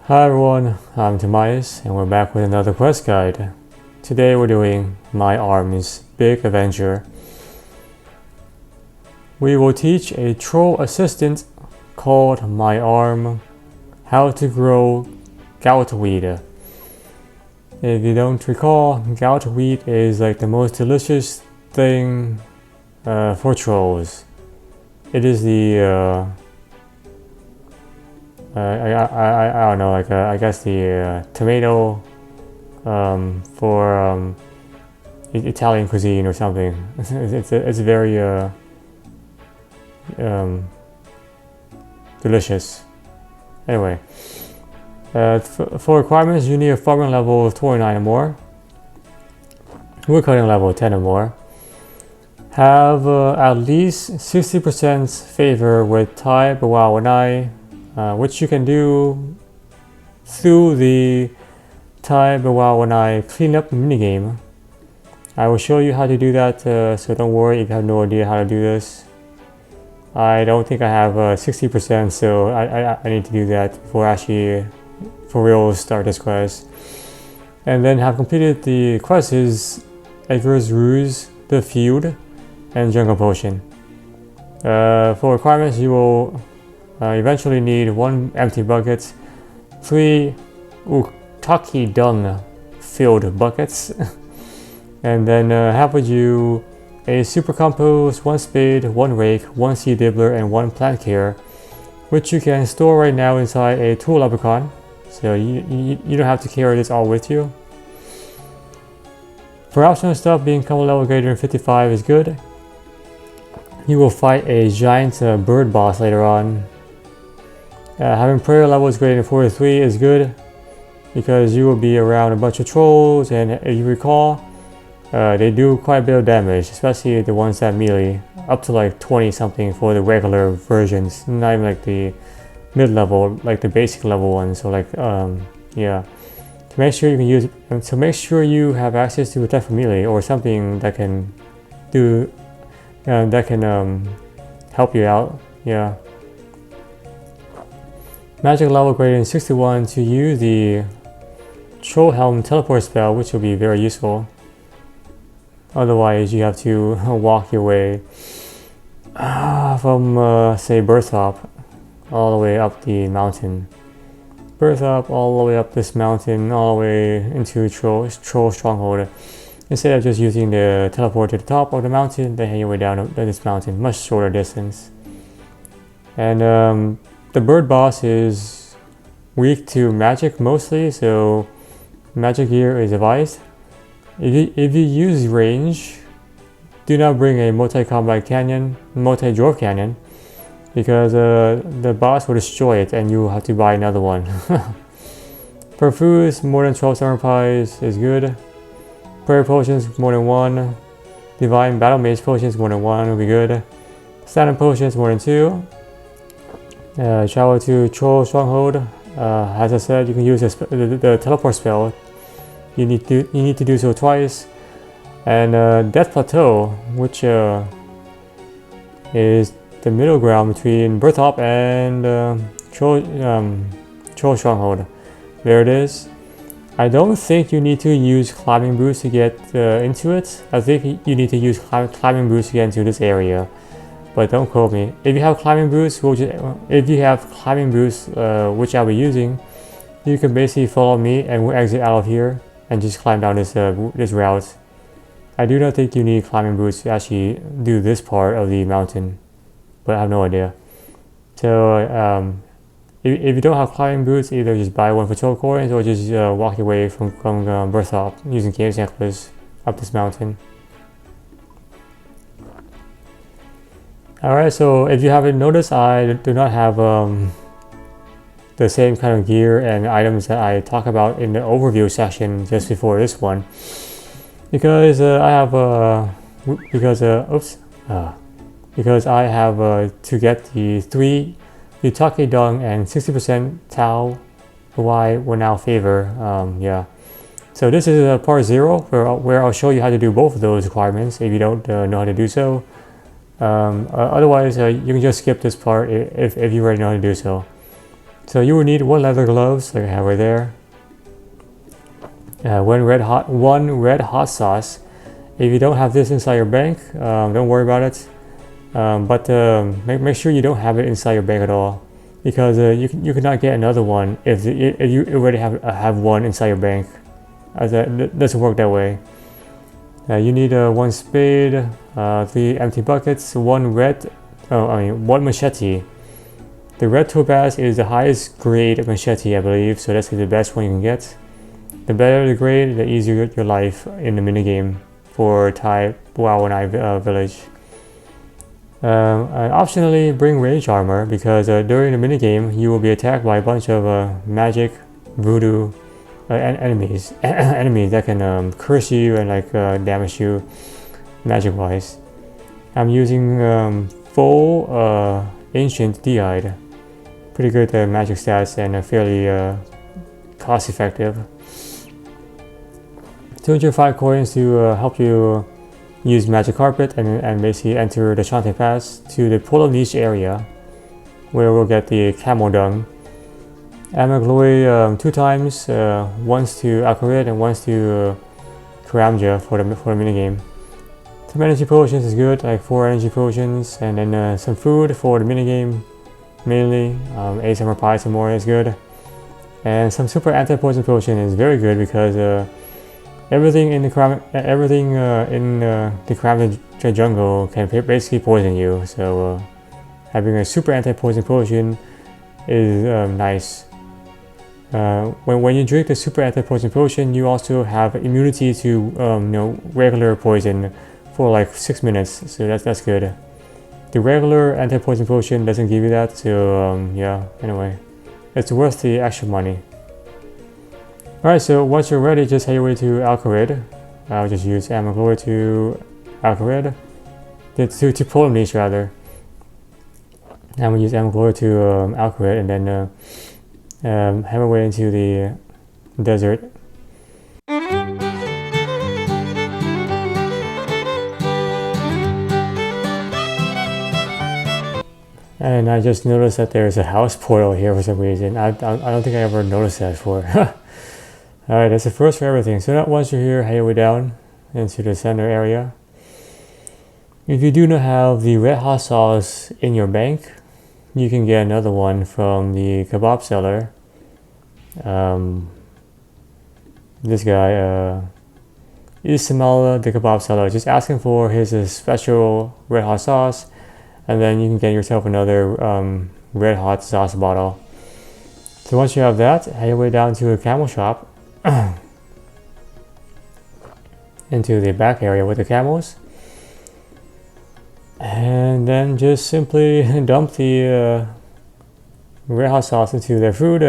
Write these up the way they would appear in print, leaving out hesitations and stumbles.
Hi everyone, I'm Tobias and we're back with another quest guide. Today we're doing My Arm's Big Adventure. We will teach a troll assistant called My Arm how to grow Goutweed. If you don't recall, Goutweed is like the most delicious thing for trolls. It is the I don't know, like I guess the tomato for Italian cuisine or something. It's very delicious. Anyway, for requirements, you need a farming level of 29 or more, woodcutting level 10 or more, have at least 60% favor with type Wannai, which you can do through the type Wannai cleanup minigame. I will show you how to do that, so don't worry if you have no idea how to do this. I don't think I have 60%, so I need to do that before I actually for real start this quest. And then have completed the quest is Edgar's Ruse, the Field, and Jungle Potion. For requirements, you will eventually need 1 empty bucket, 3 Ugthanki dung filled buckets, and then have with you a super compost, 1 spade, 1 rake, 1 seed dibbler, and 1 plant care, which you can store right now inside a tool leprechaun, so you don't have to carry this all with you. For optional stuff, being combo level greater than 55 is good. You will fight a giant bird boss later on. Having prayer levels greater than 43 is good, because you will be around a bunch of trolls, and if you recall, they do quite a bit of damage, especially the ones that melee, up to like 20 something for the regular versions, not even like the mid-level, like the basic level ones. So like yeah, to make sure you can use, so make sure you have access to attack from melee or something that can do help you out. Yeah, magic level greater than 61 to use the Troll Helm teleport spell, which will be very useful. Otherwise, you have to walk your way from, say, Berthrop all the way up the mountain. Berthrop all the way up this mountain, all the way into Troll Stronghold. Instead of just using the teleport to the top of the mountain, then hang your way down this mountain, much shorter distance. And the bird boss is weak to magic mostly, so magic gear is advised. If you use range, do not bring a multi-combat cannon, multi-dwarf cannon, because the boss will destroy it and you will have to buy another one. Perfuse, more than 12 summer pies is good. Prayer potions, more than 1. Divine battle mage potions, more than 1 will be good. Standard potions, more than 2. Travel to Troll Stronghold. As I said, you can use the teleport spell. You need to do so twice. And Death Plateau, which is the middle ground between Berthrop and Troll Stronghold. There it is. I don't think you need to use climbing boots to get into it. I think you need to use climbing boots to get into this area, but don't quote me. If you have climbing boots, which I'll be using, you can basically follow me and we'll exit out of here and just climb down this route. I do not think you need climbing boots to actually do this part of the mountain, but I have no idea. So if you don't have climbing boots, either just buy 1 for 12 coins or just walk your way from Berthrop using Games Necklace up this mountain. Alright, so if you haven't noticed, I do not have the same kind of gear and items that I talk about in the overview section just before this one, because I have to get the 3 Ugthanki dung and 60% Tau why we're now Favour. Yeah, so this is part 0 where I'll show you how to do both of those requirements if you don't know how to do so. Otherwise, you can just skip this part if you already know how to do so. So you will need 1 leather gloves, like I have right there. 1 red hot sauce. If you don't have this inside your bank, don't worry about it. But make sure you don't have it inside your bank at all, because you cannot get another one if you already have one inside your bank. That doesn't work that way. You need 1 spade, 3 empty buckets, 1 machete. The red topaz is the highest grade machete, I believe, so that's the best one you can get. The better the grade, the easier your life in the minigame for Thai Wannai village. And optionally, bring rage armor, because during the minigame you will be attacked by a bunch of magic, voodoo enemies that can curse you and like damage you magic wise. I'm using full ancient Deide. Pretty good magic stats and fairly cost effective. 205 coins to help you use magic carpet and basically enter the Shantae Pass to the Polar Niche area, where we'll get the camel dung. Amagloy 2 times, once to Alcarid and once to Karamja for the minigame. Some energy potions is good, like 4 energy potions, and then some food for the minigame mainly. 8 summer pie some more is good, and some super anti-poison potion is very good, because everything in the Karamja jungle can basically poison you. So having a super anti-poison potion is nice. When you drink the super anti-poison potion, you also have immunity to regular poison for like 6 minutes, so that's good. The regular anti-poison potion doesn't give you that, so yeah, anyway, it's worth the extra money. Alright, so once you're ready, just head your way to Alcarid. I'll just use Amagloy to Alcarid, to Polar Niche rather. I'm gonna use Amagloy to Alcarid, and then head my way into the desert. And I just noticed that there's a house portal here for some reason. I don't think I ever noticed that before. Alright, that's the first for everything. So now once you're here, head your way down into the center area. If you do not have the red hot sauce in your bank, you can get another one from the kebab seller. This guy, Ismail the kebab seller. Just ask him for his special red hot sauce, and then you can get yourself another red hot sauce bottle. So once you have that, head your way down to a camel shop into the back area with the camels, and then just simply dump the red hot sauce into their food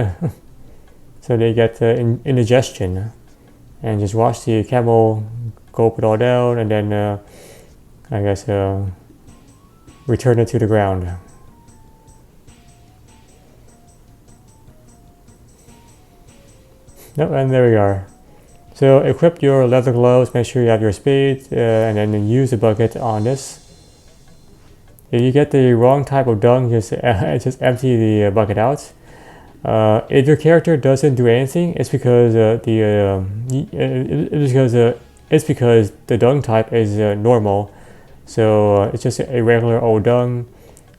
so they get indigestion, and just watch the camel gulp it all down, and then I guess return it to the ground. Yep, and there we are. So equip your leather gloves, make sure you have your spade, and then use the bucket on this. If you get the wrong type of dung, just empty the bucket out. If your character doesn't do anything, it's because it's because the dung type is normal. So it's just a regular old dung.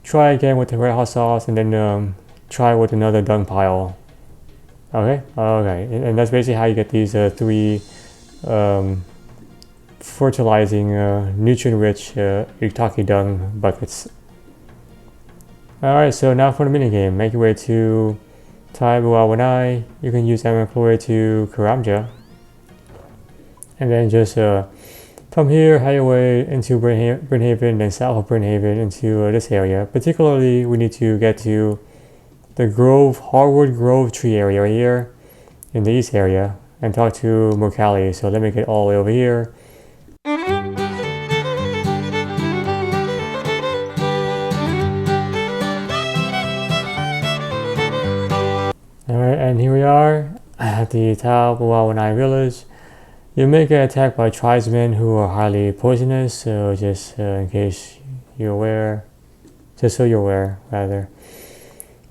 Try again with the red hot sauce, and then try with another dung pile. Okay, and that's basically how you get these 3 fertilizing, nutrient-rich Ugthanki dung buckets. Alright, so now for the minigame. Make your way to Thai Wannai. You can use Amagloy to Karamja, and then just from here, head your way into Brynhaven, then south of Brynhaven into this area. Particularly, we need to get to the Hardwood Grove tree area right here in the east area, and talk to Mokali. So let me get all the way over here. Alright, and here we are at the Thai Wannai village. You may get attacked by tribesmen who are highly poisonous, so just in case you're aware, just so you're aware rather.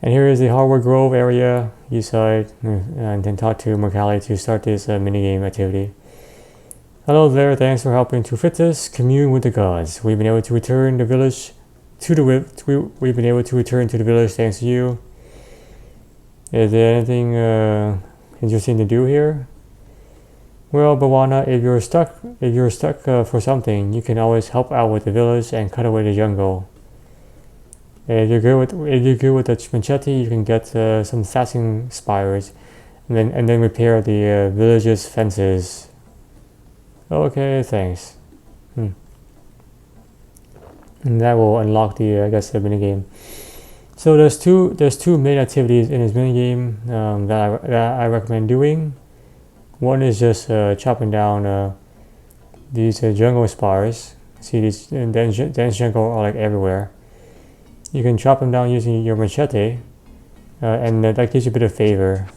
And here is the Hardwood Grove area. You saw it, and then talk to Macaulay to start this minigame activity. Hello there, thanks for helping to fit this. Commune with the gods. We've been able to return the village to the we've been able to return to the village thanks to you. Is there anything interesting to do here? Well, Bawana, if you're stuck for something, you can always help out with the village and cut away the jungle. If you're good with the machete, you can get some thatching spires, and then repair the village's fences. Okay, thanks. And that will unlock the the minigame. So there's two main activities in this minigame that I recommend doing. One is just chopping down these jungle spires. See, these dense jungle are like everywhere. You can chop them down using your machete, and that gives you a bit of favor.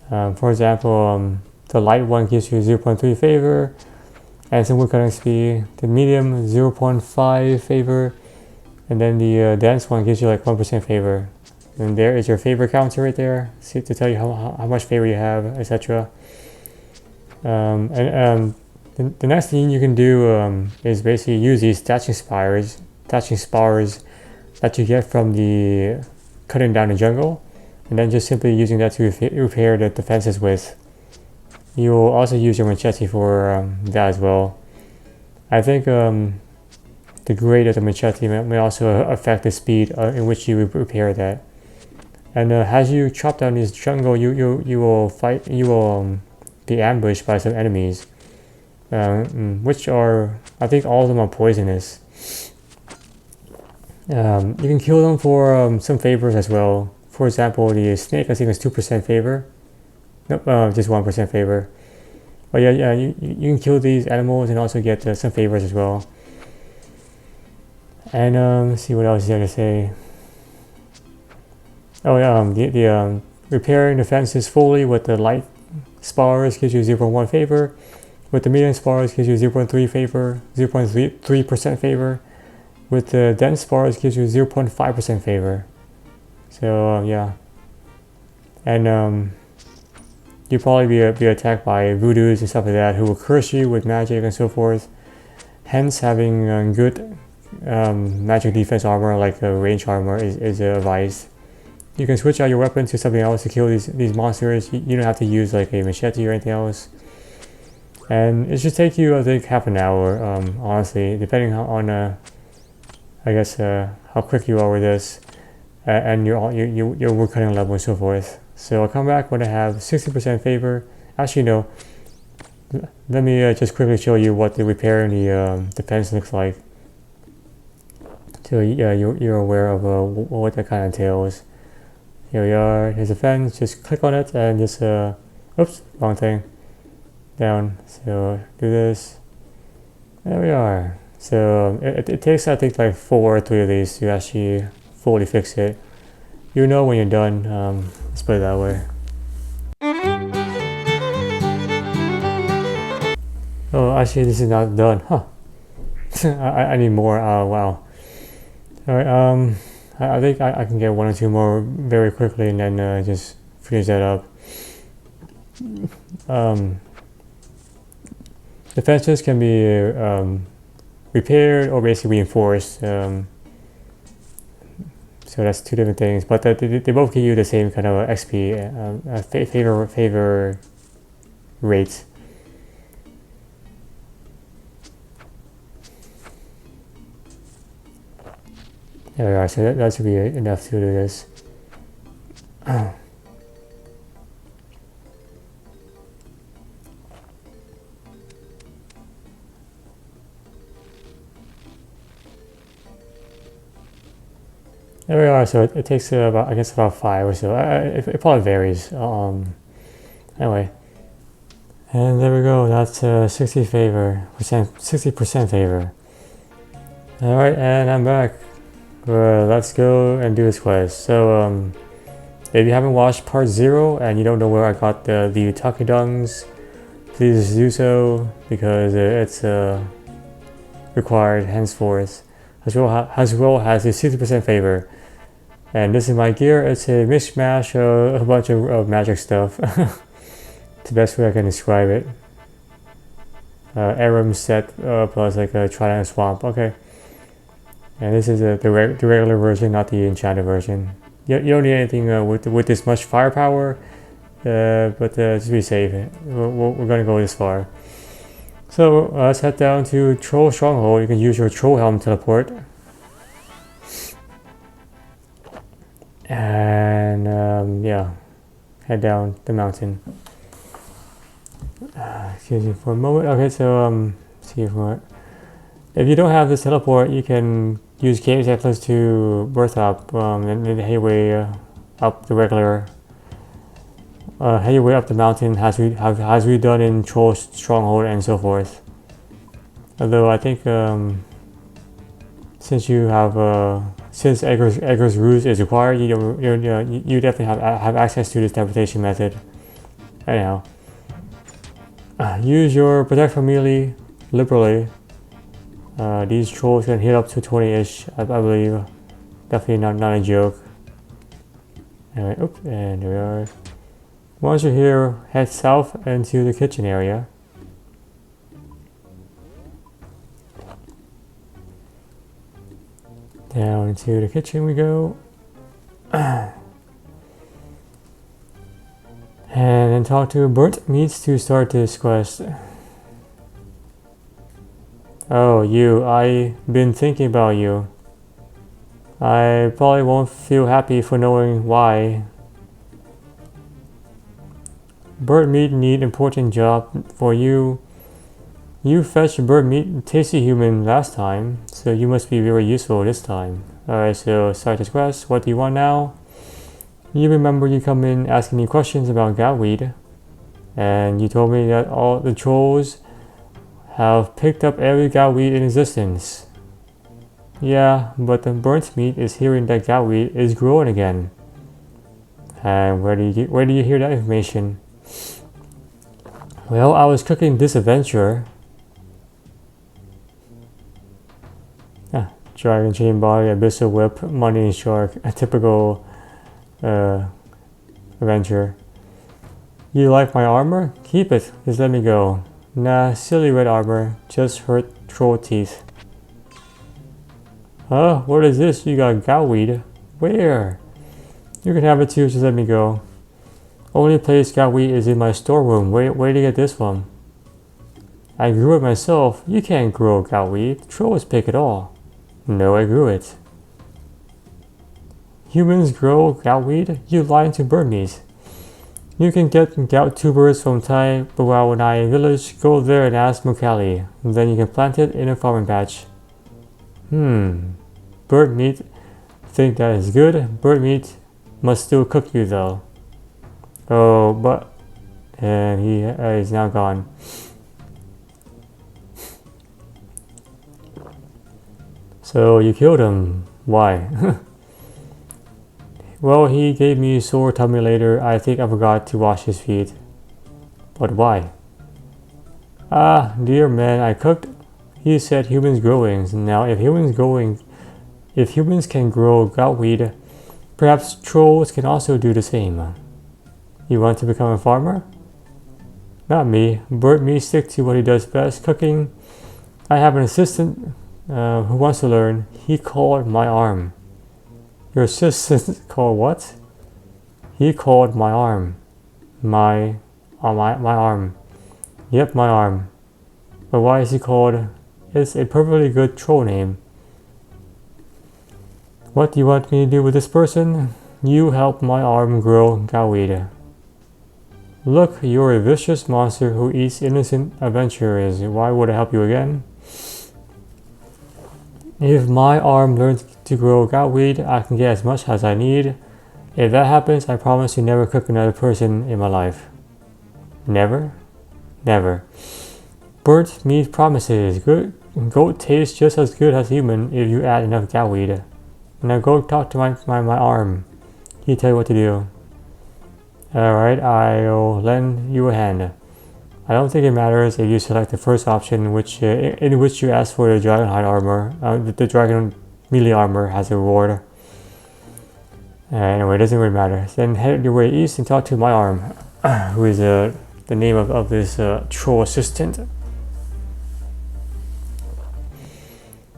For example, the light one gives you 0.3 favor, and some wood cutting speed. The medium 0.5 favor, and then the dense one gives you like 1% favor. And there is your favor counter right there, see, to tell you how much favor you have, etc. The next thing you can do is basically use these thatching spars that you get from the cutting down the jungle, and then just simply using that to repair the defenses with. You will also use your machete for that as well. I think the grade of the machete may also affect the speed in which you repair that. And as you chop down this jungle, you will be ambushed by some enemies, which are, I think all of them are poisonous. You can kill them for some favors as well. For example, the snake I think is 2% favor. Nope, just 1% favor. But yeah, you can kill these animals and also get some favors as well. And let's see what else is there to say. Oh yeah, the repairing the fences fully with the light spars gives you 0.1 favor. With the medium spars gives you 0.3 favor, 0.3% favor. With the dense spars gives you 0.5% favor. So yeah, and you'll probably be attacked by voodoos and stuff like that who will curse you with magic and so forth. Hence, having good magic defense armor like range armor is advised. You can switch out your weapon to something else to kill these monsters. You don't have to use like a machete or anything else. And it should take you, I think, half an hour, honestly, depending on I guess how quick you are with this, and your wood cutting level and so forth. So I'll come back when I have 60% favor. Actually, no. Let me just quickly show you what the repairing the defense looks like. So yeah, you're aware of what that kind of entails. Here we are. Here's the fence. Just click on it and just oops, wrong thing. Down. So do this. There we are. So it takes, I think, like 4 or 3 of these to actually fully fix it. You know when you're done. Let's put it that way. Oh, actually, this is not done. Huh. I need more. Wow. All right. I think I can get 1 or 2 more very quickly, and then just finish that up. The fences can be repaired or basically reinforced. So that's 2 different things, but they both give you the same kind of XP favor rate. There we are. So that should be enough to do this. There we are. So it takes about, I guess, about 5 or so. It probably varies. Anyway, and there we go. That's 60% favor. All right, and I'm back. Let's go and do this quest. So if you haven't watched part 0 and you don't know where I got the Ugthanki dungs, please do so, because it's required henceforth, as well has a 60% favor. And this is my gear. It's a mishmash of a bunch of magic stuff. It's the best way I can describe it. Aram set plus like a Trident Swamp. Okay. And this is the regular version, not the enchanted version. You don't need anything with this much firepower, but just be safe. We're gonna go this far. So let's head down to Troll Stronghold. You can use your Troll Helm teleport. And yeah, head down the mountain. Excuse me for a moment. Okay, so see if you don't have this teleport, you can use Games Atlas to birth up and then head your way up the regular. Head your way up the mountain as we done in Troll Stronghold and so forth. Although I think since you have since Egger's Ruse is required, you definitely have access to this teleportation method. Anyhow, use your protect from melee liberally. These trolls can hit up to 20-ish, I believe. Definitely not a joke. Anyway, oops, and there we are. Once you're here, head south into the kitchen area. Down into the kitchen we go. And then talk to Burnt Meats to start this quest. Oh, you. I've been thinking about you. I probably won't feel happy for knowing why. Bird meat need important job for you. You fetched bird meat tasty human last time, so you must be very useful this time. Alright, so start this quest. What do you want now? You remember you come in asking me questions about Goutweed, and you told me that all the trolls have picked up every Goutweed in existence. Yeah, but the burnt meat is hearing that Goutweed is growing again. And where do you hear that information? Well, I was cooking this adventure. Dragon Chain Body, Abyssal Whip, Money Shark, a typical adventure. You like my armor? Keep it, just let me go. Nah, silly red armor, just hurt troll teeth. Huh? What is this? You got Goutweed? Where? You can have it too, just let me go. Only place Goutweed is in my storeroom. Where did you get this from? I grew it myself. You can't grow Goutweed. Trolls pick it all. No, I grew it. Humans grow Goutweed? You lying to bird meat. You can get gout tubers from Wannai village. Go there and ask Mukali. Then you can plant it in a farming patch. Bird meat think that is good. Bird meat must still cook you though. Oh, but... And he is now gone. So you killed him. Why? Well, he gave me a sore tummy later. I think I forgot to wash his feet. But why? Ah, dear man, I cooked. He said humans growing. Now, if humans can grow Goutweed, perhaps trolls can also do the same. You want to become a farmer? Not me. Bird me stick to what he does best, cooking. I have an assistant who wants to learn. He called my arm. Your assistant called what? He called my arm. My arm. Yep, my arm. But why is he called? It's a perfectly good troll name. What do you want me to do with this person? You help my arm grow Goutweed. Look, you're a vicious monster who eats innocent adventurers. Why would I help you again? If my arm learns to grow Goutweed, I can get as much as I need. If that happens, I promise to never cook another person in my life. Never? Never. Burnt meat promises. Goat tastes just as good as human if you add enough Goutweed. Now go talk to my arm. He'll tell you what to do. Alright, I'll lend you a hand. I don't think it matters if you select the first option in which you ask for the dragon hide armor. The dragon melee armor has a reward. Anyway, it doesn't really matter. Then head your way east and talk to my arm, who is the name of this troll assistant.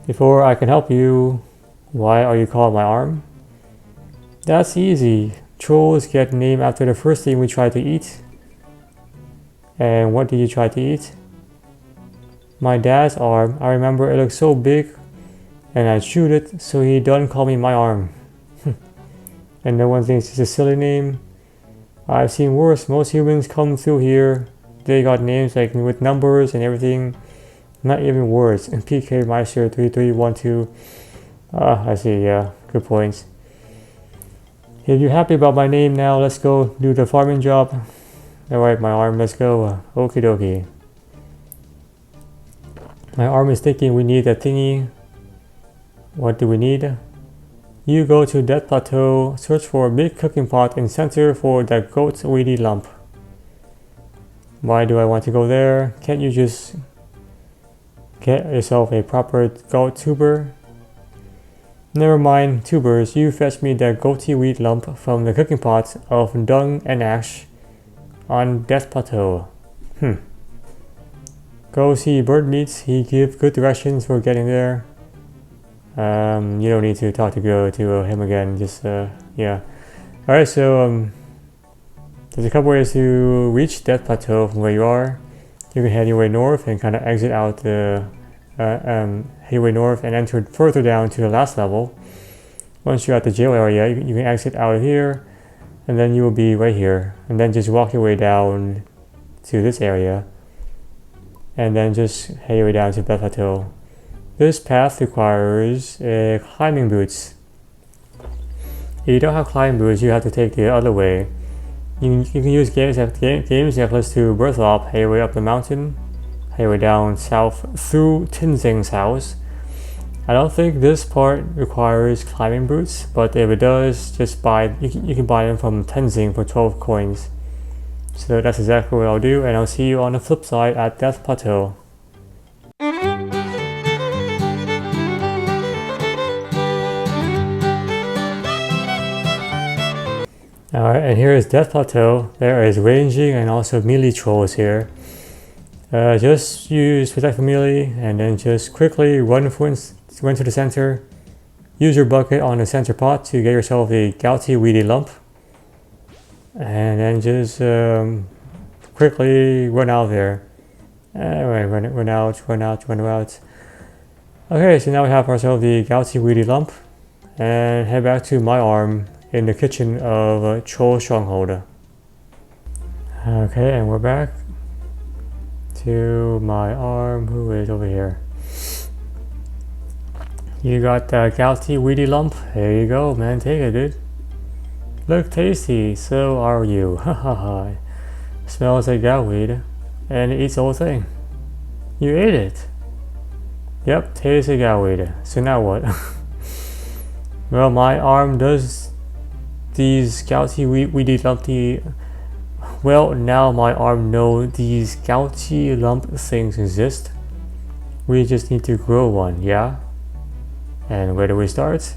Before I can help you, why are you called my arm? That's easy. Trolls get named after the first thing we try to eat. And what did you try to eat? My dad's arm. I remember it looked so big and I chewed it, so he done call me my arm. And no one thinks it's a silly name. I've seen worse. Most humans come through here, they got names like with numbers and everything, not even words. And PK Meister 3312. I see, yeah, good points. If you're happy about my name now, let's go do the farming job. Alright, my arm, let's go. Okie dokie. My arm is thinking we need that thingy. What do we need? You go to that plateau, search for a big cooking pot and center for that goatweedy lump. Why do I want to go there? Can't you just get yourself a proper goat tuber? Never mind tubers, you fetch me that goatweed lump from the cooking pot of dung and ash on Death Plateau. Go see Bird Meats, he give good directions for getting there. You don't need to talk to him again, just yeah. Alright, so there's a couple ways to reach Death Plateau from where you are. You can head your way north and kind of exit out the head your way north and enter further down to the last level. Once you're at the jail area, you can exit out of here and then you will be right here, and then just walk your way down to this area and then just head your way down to Death Plateau. This path requires climbing boots. If you don't have climbing boots, you have to take the other way. You can use games necklace to Bertholop, head your way up the mountain, head your way down south through Tinzing's house. I don't think this part requires climbing boots, but if it does, just buy. You can buy them from Tenzing for 12 coins. So that's exactly what I'll do, and I'll see you on the flip side at Death Plateau. Alright, and here is Death Plateau. There is ranging and also melee trolls here. Just use Protect for melee and then just quickly run to the center. Use your bucket on the center pot to get yourself the goutweedy lump. And then just quickly run out there. Anyway, run out. Okay, so now we have ourselves the goutweedy lump. And head back to my arm in the kitchen of Troll Stronghold. Okay, and we're back to my arm, who is over here. You got the goutweedy lump. There you go, man. Take it, dude. Look tasty. So are you. Hahaha. Smells like goutweed, and it eats the whole thing. You ate it. Yep, tastes like goutweed. So now what? Well, my arm does these goutweedy lumpy. Well, now my arm knows these gouty lump things exist. We just need to grow one, yeah? And where do we start?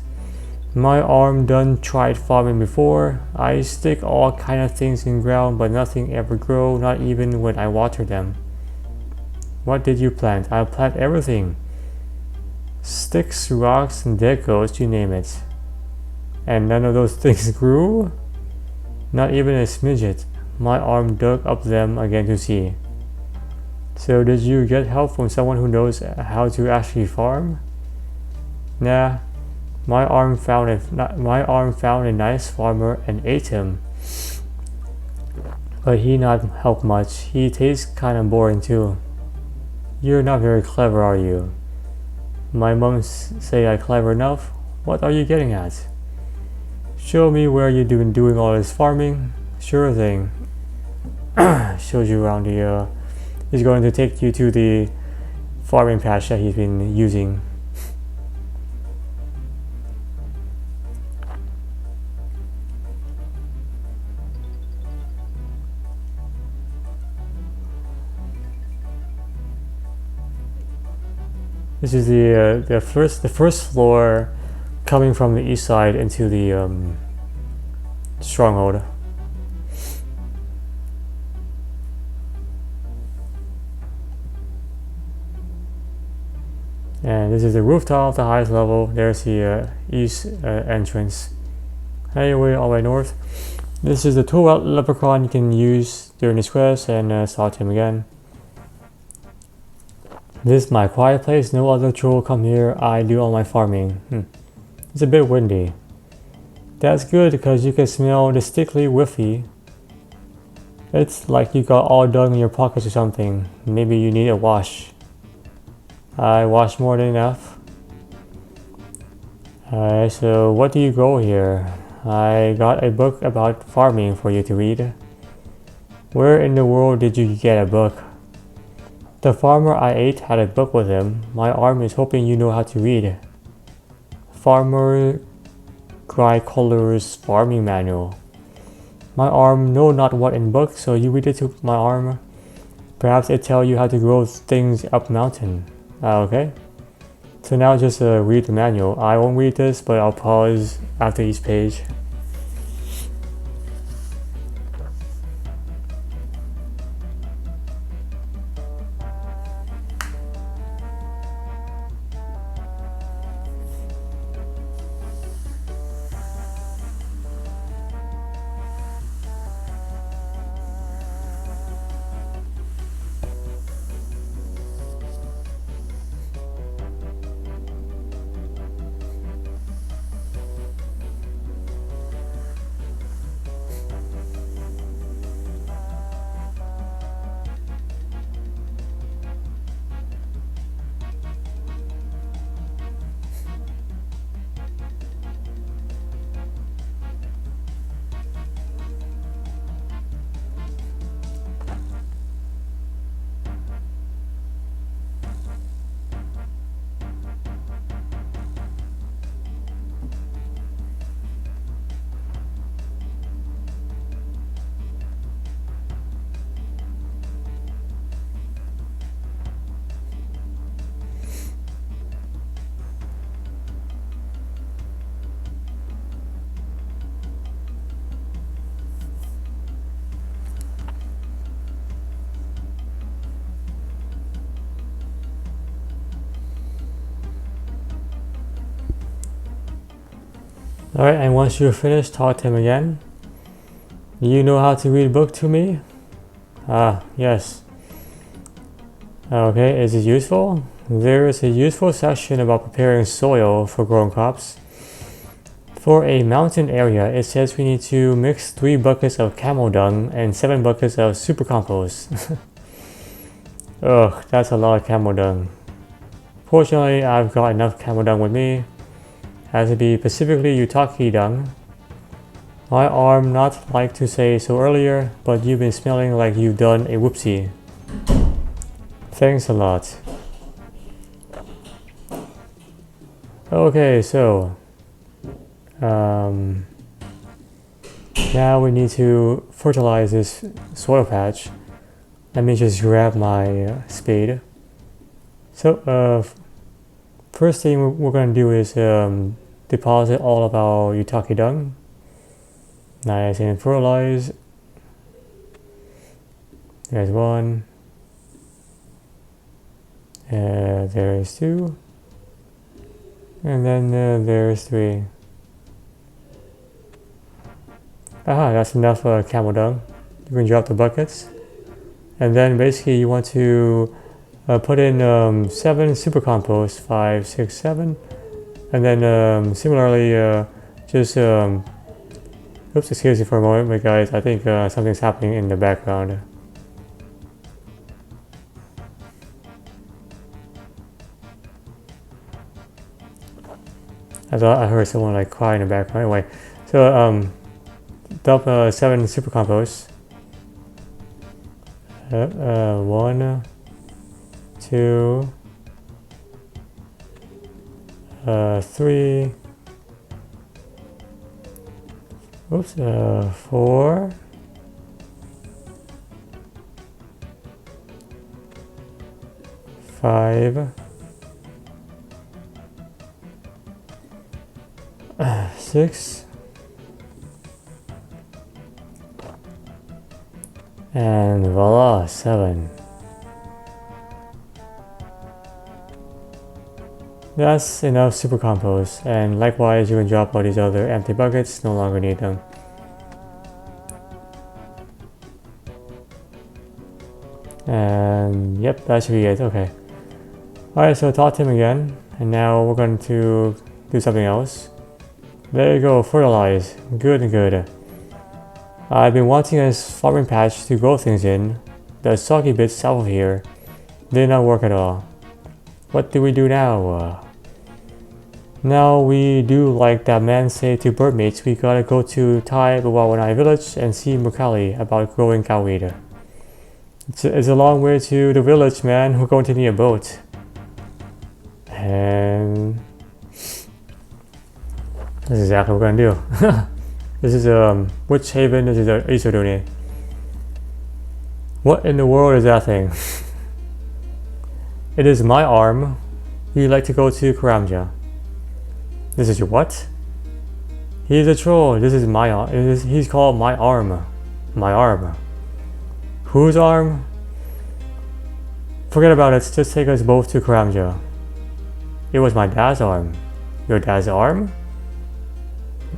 My arm done tried farming before. I stick all kind of things in ground, but nothing ever grow, not even when I water them. What did you plant? I plant everything. Sticks, rocks, and dead goats, you name it. And none of those things grew? Not even a smidget. My arm dug up them again to see. So did you get help from someone who knows how to actually farm? Nah. My arm found a nice farmer and ate him. But he not help much. He tastes kinda boring too. You're not very clever, are you? My mom say I'm clever enough? What are you getting at? Show me where you've been doing all this farming. Sure thing. Shows you around the he's going to take you to the farming patch that he's been using. This is the first floor coming from the east side into the stronghold. And this is the rooftop, the highest level. There's the east entrance. Anyway, all the way north. This is the tool leprechaun you can use during this quest, and talk to him again. This is my quiet place. No other troll come here. I do all my farming. It's a bit windy. That's good because you can smell the sticky whiffy. It's like you got all dung in your pockets or something. Maybe you need a wash. I wash more than enough. Alright, so what do you grow here? I got a book about farming for you to read. Where in the world did you get a book? The farmer I ate had a book with him. My arm is hoping you know how to read. Farmer Glycolor's farming manual. My arm know not what in book, so you read it to my arm. Perhaps it tell you how to grow things up mountain. Okay. So now just read the manual. I won't read this, but I'll pause after each page. Alright, and once you're finished, talk to him again. You know how to read a book to me? Ah, yes. Okay, is it useful? There is a useful section about preparing soil for growing crops. For a mountain area, it says we need to mix 3 buckets of camel dung and 7 buckets of super compost. Ugh, that's a lot of camel dung. Fortunately, I've got enough camel dung with me. Has to be specifically Ugthanki dung. My arm not like to say so earlier, but you've been smelling like you've done a whoopsie. Thanks a lot. Okay, so now we need to fertilize this soil patch. Let me just grab my spade. So first thing we're going to do is deposit all of our Ugthanki dung. Nice, and fertilize. There's 1. There's 2. And then there's 3. Aha, that's enough camel dung. You can drop the buckets. And then basically you want to put in 7 super compost, 5, 6, 7. And then similarly, just, oops, excuse me for a moment, but guys, I think something's happening in the background. I thought I heard someone like cry in the background. Anyway, so dump 7 super compost. 1, 2, 3, oops, 4, 5, 6, And voila, 7. That's enough super compost, and likewise you can drop all these other empty buckets, no longer need them. And yep, that should be it. Okay. Alright, so talk to him again, and now we're going to do something else. There you go, fertilize. Good, good. I've been wanting a farming patch to grow things in. The soggy bits south of here did not work at all. What do we do now? Now we do like that man say to bird mates, we gotta go to Wannai village and see Mukali about growing Goutweed. It's a long way to the village, man. We're going to need a boat. And that's exactly what we're gonna do. This is which haven this is Isodone. What in the world is that thing? It is my arm. You'd like to go to Karamja. This is your what? He's a troll. This is my arm. He's called my arm. My arm. Whose arm? Forget about it. Just take us both to Karamja. It was my dad's arm. Your dad's arm?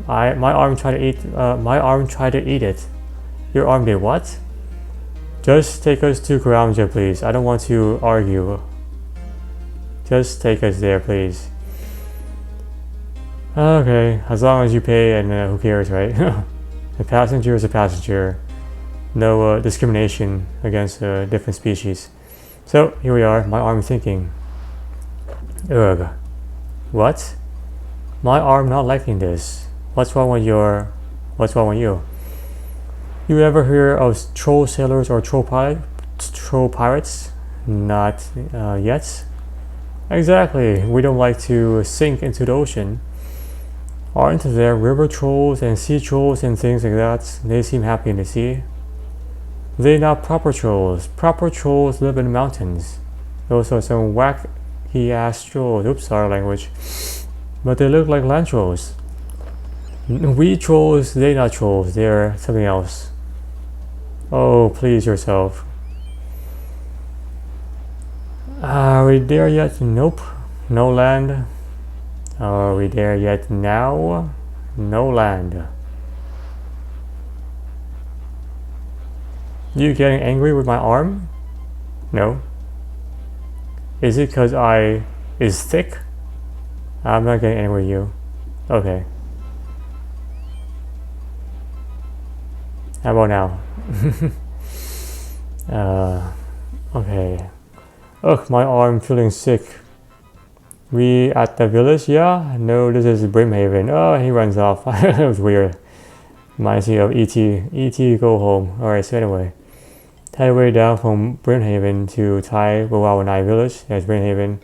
My arm tried to eat it. Your arm did what? Just take us to Karamja, please. I don't want to argue. Just take us there, please. Okay, as long as you pay, and who cares, right? A passenger is a passenger. No discrimination against different species. So here we are. My arm thinking. Ugh. What? My arm not liking this. What's wrong with you? You ever hear of troll sailors or troll pirates? Not yet. Exactly. We don't like to sink into the ocean. Aren't there river trolls and sea trolls and things like that? They seem happy in the sea. They're not proper trolls. Proper trolls live in the mountains. Those are some wacky ass trolls. Oops, sorry language. But they look like land trolls. We trolls, they're not trolls. They're something else. Oh, please yourself. Are we there yet? Nope. No land. Are we there yet now? No land. You getting angry with my arm? No. Is it because is thick? I'm not getting angry with you. Okay. How about now? Okay. Ugh, my arm feeling sick. We at the village? Yeah? No, this is Brimhaven. Oh, he runs off. It was weird. Reminds me of E.T. E.T. go home. Alright, so anyway. Highway down from Brimhaven to Wannai village. There's Brimhaven.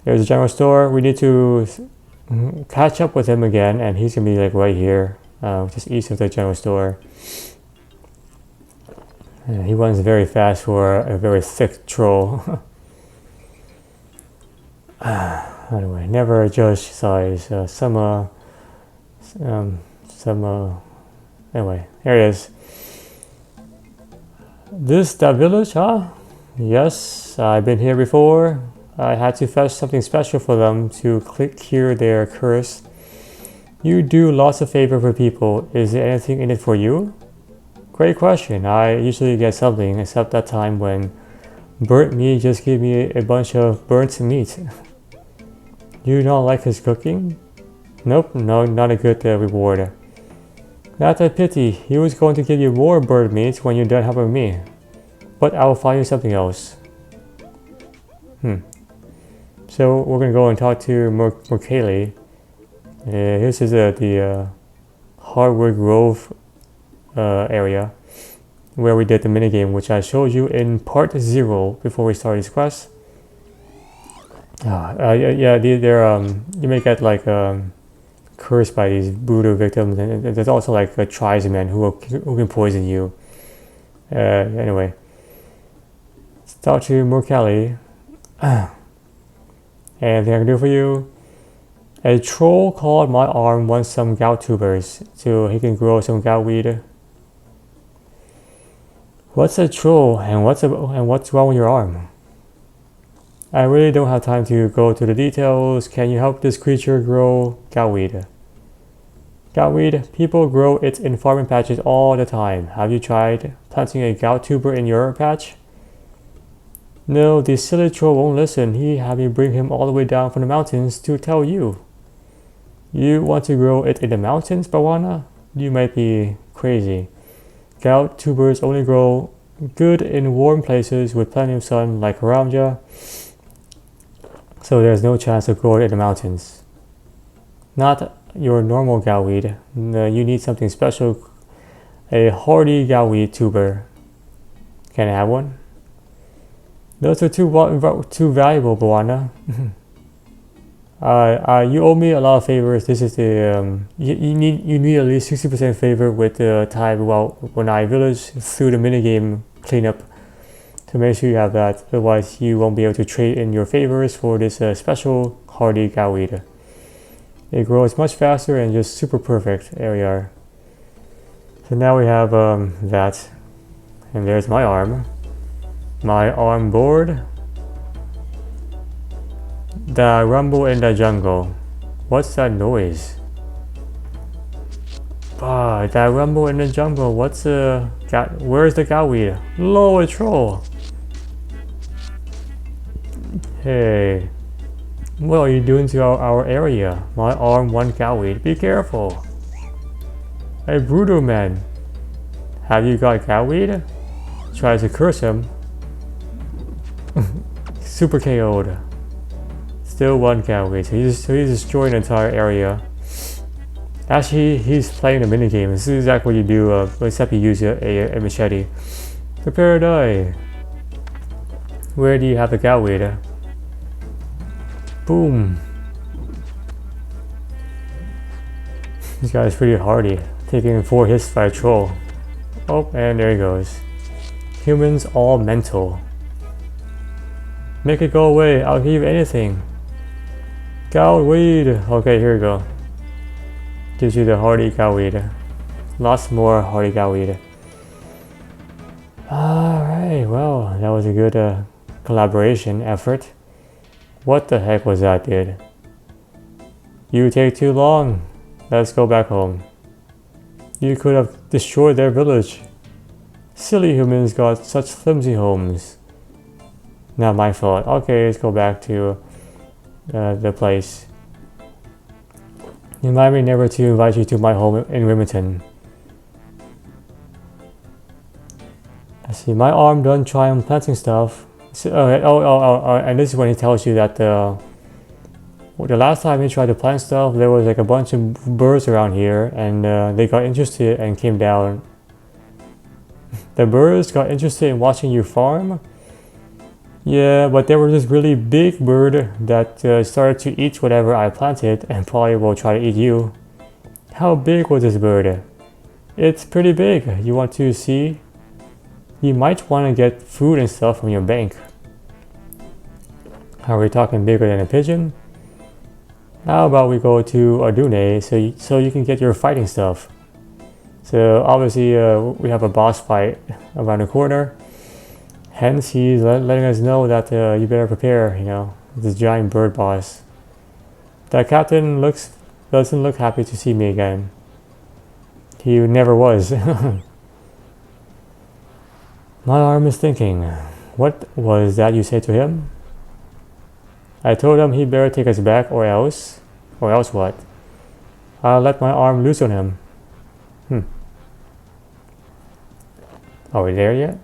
There's a general store. We need to catch up with him again, and he's gonna be like right here, just east of the general store. He runs very fast for a very thick troll. Anyway, never judge size. Anyway, here it is. That village, huh? Yes, I've been here before. I had to fetch something special for them to cure their curse. You do lots of favor for people. Is there anything in it for you? Great question. I usually get something, except that time when burnt meat just gave me a bunch of burnt meat. You don't like his cooking? Nope, no, not a good reward. That's a pity. He was going to give you more bird meat when you're done helping me. But I'll find you something else. So we're going to go and talk to Mukali. This is the Hardwood Grove area where we did the minigame, which I showed you in part 0 before we started this quest. Yeah, you may get like cursed by these voodoo victims, and there's also like a tribesman who can poison you. Anyway, let's talk to Mukali. Anything I can do for you? A troll called my arm wants some gout tubers so he can grow some goutweed. What's a troll and what's wrong with your arm? I really don't have time to go to the details. Can you help this creature grow Goutweed? Goutweed, people grow it in farming patches all the time. Have you tried planting a gout tuber in your patch? No, the silly troll won't listen. He had me bring him all the way down from the mountains to tell you. You want to grow it in the mountains, Bawana? You might be crazy. Gout tubers only grow good in warm places with plenty of sun like Ramja, so there's no chance of growing in the mountains. Not your normal Goutweed. No, you need something special. A hardy Goutweed tuber. Can I have one? Those are too valuable, Bawana. You owe me a lot of favors. This is the you need at least 60% favor with the type Wannai village through the minigame cleanup. So make sure you have that. Otherwise, you won't be able to trade in your favors for this special hardy Goutweed. It grows much faster and just super perfect. There we are. So now we have that, and there's my arm. My arm board. The rumble in the jungle. What's that noise? That rumble in the jungle. Where's the Goutweed? Lol, a troll. Hey, what are you doing to our area? My arm one Goutweed. Be careful. Hey, brutal man. Have you got Goutweed? Tries to curse him. Super KO'd. Still one Goutweed, so he's destroying the entire area. Actually, he's playing a minigame. This is exactly what you do, except you use a machete. Prepare to die. Where do you have the Goutweed? Boom. This guy's pretty hardy, taking 4 hits by a troll. Oh, and there he goes. Humans all mental. Make it go away, I'll give you anything. Goutweed! Okay, here we go. Gives you the hardy Goutweed. Lots more hardy Goutweed. Alright, well, that was a good collaboration effort. What the heck was that, dude? You take too long. Let's go back home. You could have destroyed their village. Silly humans got such flimsy homes. Not my fault. Okay, let's go back to the place. Remind me never to invite you to my home in Remington. I see. My arm done trying planting stuff. So, and this is when he tells you that the last time he tried to plant stuff, there was like a bunch of birds around here, and they got interested and came down. The birds got interested in watching you farm. Yeah, but there was this really big bird that started to eat whatever I planted and probably will try to eat you. How big was this bird? It's pretty big. You want to see? You might want to get food and stuff from your bank. Are we talking bigger than a pigeon? How about we go to Ardune so you can get your fighting stuff. So obviously we have a boss fight around the corner. Hence he's letting us know that you better prepare, you know, this giant bird boss. That captain doesn't look happy to see me again. He never was. My arm is thinking, what was that you said to him? I told him he better take us back or else what? I'll let my arm loose on him. Are we there yet?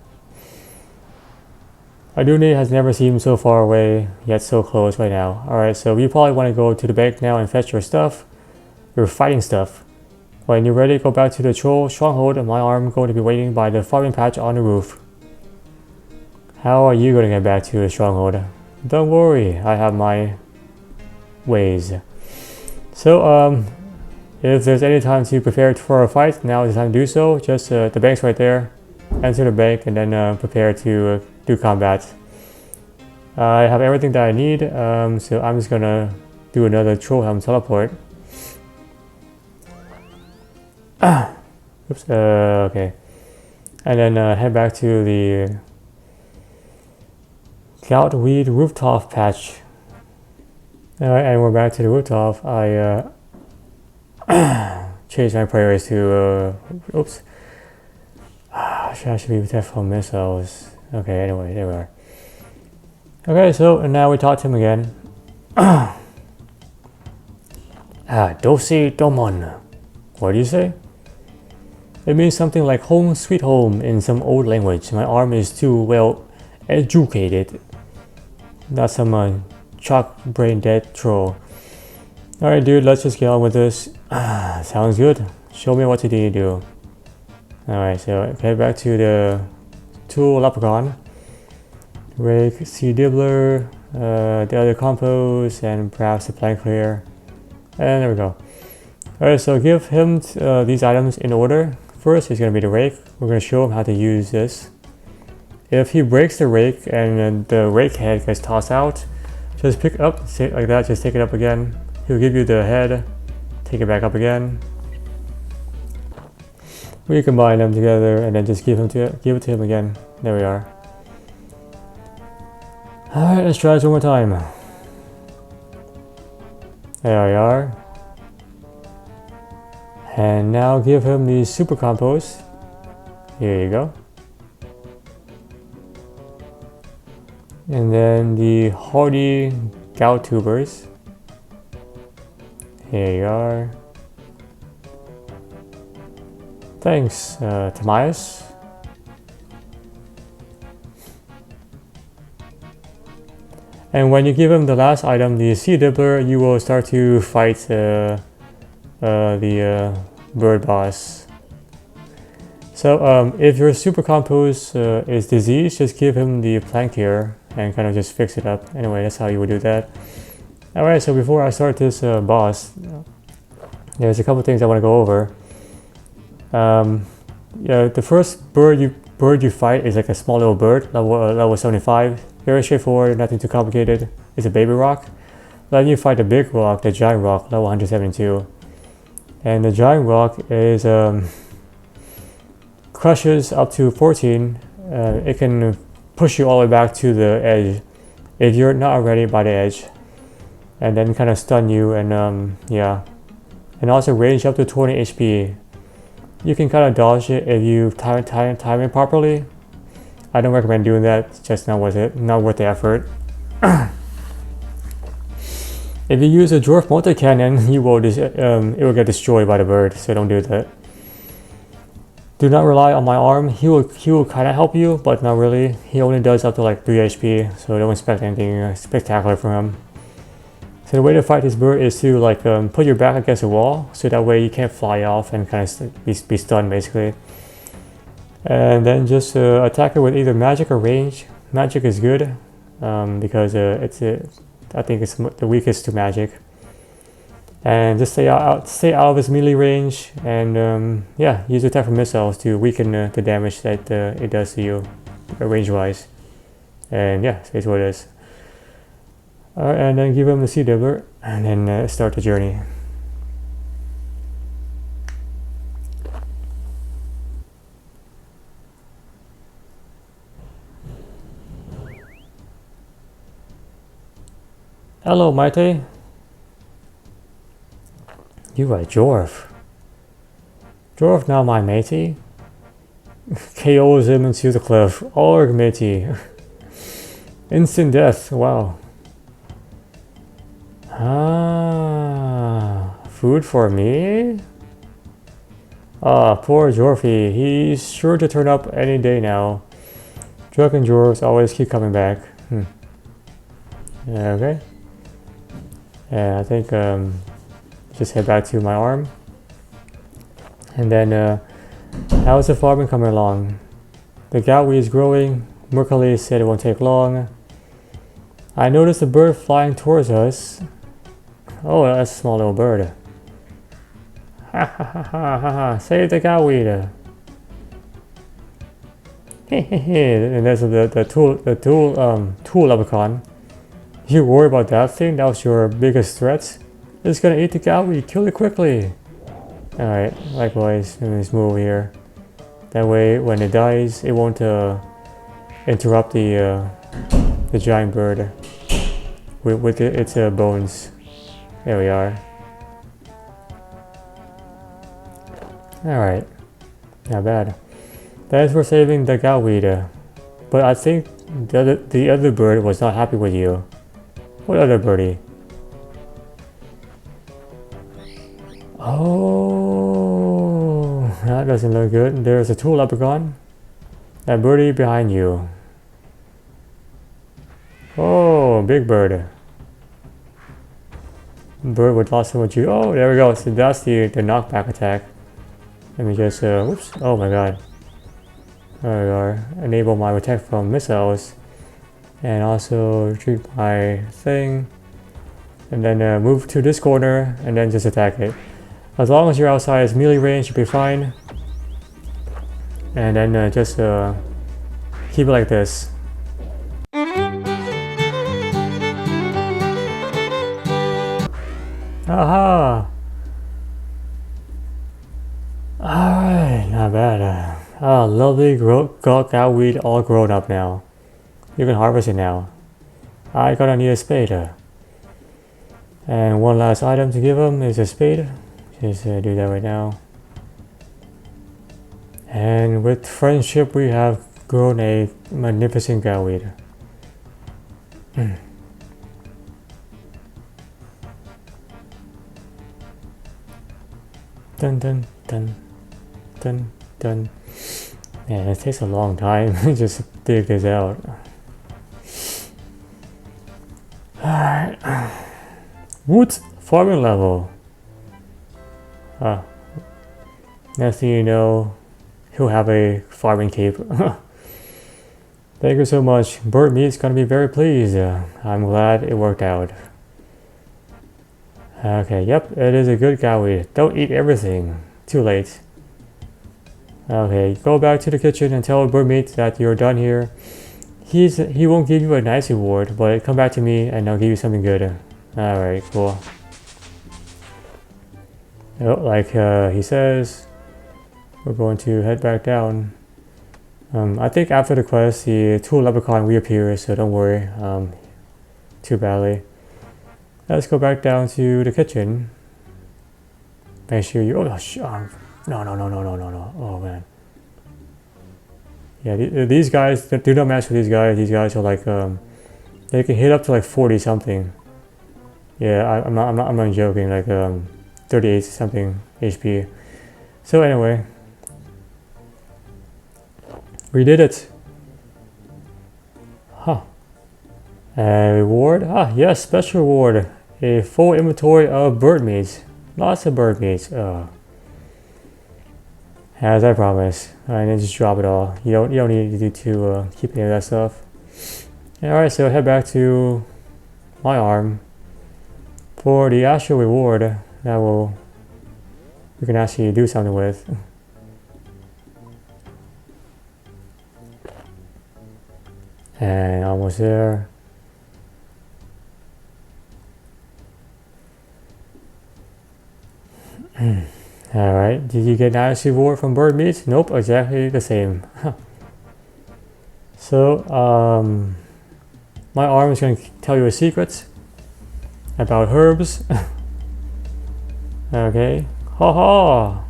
Ardune has never seemed so far away, yet so close right now. Alright, so you probably want to go to the bank now and fetch your stuff. Your fighting stuff. When you're ready, go back to the troll stronghold and my arm going to be waiting by the farming patch on the roof. How are you going to get back to the stronghold? Don't worry, I have my ways. So, if there's any time to prepare for a fight, now is the time to do so. Just the bank's right there. Enter the bank and then prepare to do combat. I have everything that I need, so I'm just gonna do another troll helm teleport. Oops, okay. And then head back to the Goutweed rooftop patch. Alright, and we're back to the rooftop. I changed my priorities to, oops. I should be careful of missiles. Okay, anyway, there we are. Okay, so and now we talk to him again. Dosi Domon. What do you say? It means something like home sweet home in some old language. My arm is too well educated. Not some chalk brain dead troll. Alright dude, let's just get on with this. Sounds good. Show me what to do. Alright, so head back to the tool leprechaun. Rake, seed dibbler, the other compost, and perhaps the plank clear. And there we go. Alright, so give him these items in order. First is going to be the rake. We're going to show him how to use this. If he breaks the rake and the rake head gets tossed out, just pick up, like that, just take it up again. He'll give you the head, take it back up again. We combine them together and then just give it to him again. There we are. Alright, let's try this one more time. There we are. And now give him the super compost. Here you go. And then the hardy gout tubers. Here you are. Thanks, Tobias. And when you give him the last item, the seed dibbler, you will start to fight the bird boss. So if your super compost is diseased, just give him the plank here and kind of just fix it up. Anyway, that's how you would do that. Alright, so before I start this boss, there's a couple things I want to go over. Yeah, the first bird you fight is like a small little bird, level 75. Very straightforward, nothing too complicated. It's a baby rock. Then you fight the big rock, the giant rock, level 172. And the giant rock is crushes up to 14. It can push you all the way back to the edge if you're not already by the edge, and then kind of stun you and yeah, and also range up to 20 HP. You can kind of dodge it if you time it properly. I don't recommend doing that. It's just not worth it. Not worth the effort. If you use a dwarf multi-cannon, it will get destroyed by the bird. So don't do that. Do not rely on my arm. He will kind of help you, but not really. He only does up to like 3 HP, so don't expect anything spectacular from him. So the way to fight this bird is to like put your back against a wall, so that way you can't fly off and kind of be stunned basically. And then just attack it with either magic or range. Magic is good because I think it's the weakest to magic. And just stay out of its melee range, and yeah, use attack from missiles to weaken the damage that it does to you, range wise. And yeah, that's what it is. Alright, and then give him the seed dibbler, and then start the journey. Hello, Maite. You are Dwarf. Dwarf now my matey. KOs him into the cliff. Org matey. Instant death, wow. Ah, food for me? Ah, poor Dwarfy. He's sure to turn up any day now. Drunken dwarves always keep coming back. Yeah, okay. Yeah, I think just head back to my arm. And then how's the farming coming along? The goutweed is growing. Mercury said it won't take long. I noticed a bird flying towards us. Oh, that's a small little bird. Ha ha ha ha ha ha! Save the goutweed. And there's the tool leprechaun. You worry about that thing? That was your biggest threat? It's gonna eat the goutweed. Kill it quickly. Alright, likewise, let me just move over here. That way, when it dies, it won't interrupt the giant bird with its bones. There we are. Alright, not bad. Thanks for saving the Goutweed. But I think the other bird was not happy with you. What other birdie? Oh, that doesn't look good. There's a tool leprechaun. That birdie behind you. Oh, big bird. Bird with lots of you. Oh, there we go. So that's the knockback attack. Let me just, whoops. Oh my god. There we are. Enable my protect from missiles. And also retrieve my thing. And then move to this corner and then just attack it. As long as you're outside its melee range, you'll be fine. And then just keep it like this. Aha! Alright, not bad. Lovely Goutweed all grown up now. You can harvest it now. I gotta need a spade. And one last item to give him is a spade. Just do that right now. And with friendship, we have grown a magnificent Goutweed. Dun dun dun dun dun. Man, it takes a long time to just dig this out. Alright. Wood farming level. Next thing you know, he'll have a farming cape. Thank you so much. Bird meat's gonna be very pleased. I'm glad it worked out. Okay, yep, it is a good Goutweed. Don't eat everything. Too late. Okay, go back to the kitchen and tell Bird Meat that you're done here. He won't give you a nice reward, but come back to me and I'll give you something good. Alright, cool. Oh, like he says, we're going to head back down. I think after the quest, the tool leprechaun reappears, so don't worry too badly. Let's go back down to the kitchen. Make sure you. Oh, no. Oh man. Yeah, these guys do not match with these guys. These guys are like they can hit up to like 40 something. Yeah, I'm not joking. Like 38 something HP. So anyway, we did it. Huh. Reward? Yes, special reward. A full inventory of bird meats. Lots of bird meats. As I promised. And then just drop it all. You don't need to keep any of that stuff. Alright, so head back to my arm for the actual reward that we can actually do something with. And almost there. Alright, did you get an nice reward from bird meat? Nope, exactly the same. So, my arm is going to tell you a secret about herbs. Okay, haha!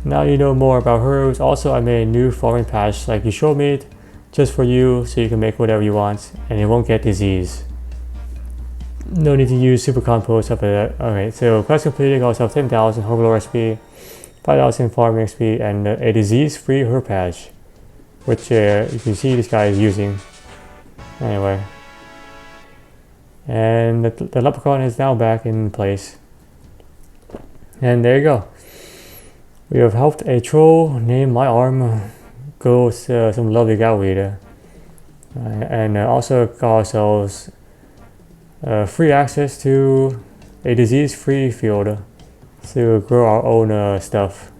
Now you know more about herbs. Also, I made a new farming patch like you showed me, just for you, so you can make whatever you want, and it won't get disease. No need to use super compost, stuff like that. Okay, so quest completed. Also 10,000 Herbalore XP, 5,000 farming XP, and a disease-free herb patch, which you can see this guy is using. Anyway, and the leprechaun is now back in place. And there you go. We have helped a troll named My Arm go some lovely Goutweed, and also got ourselves free access to a disease-free field to grow our own stuff.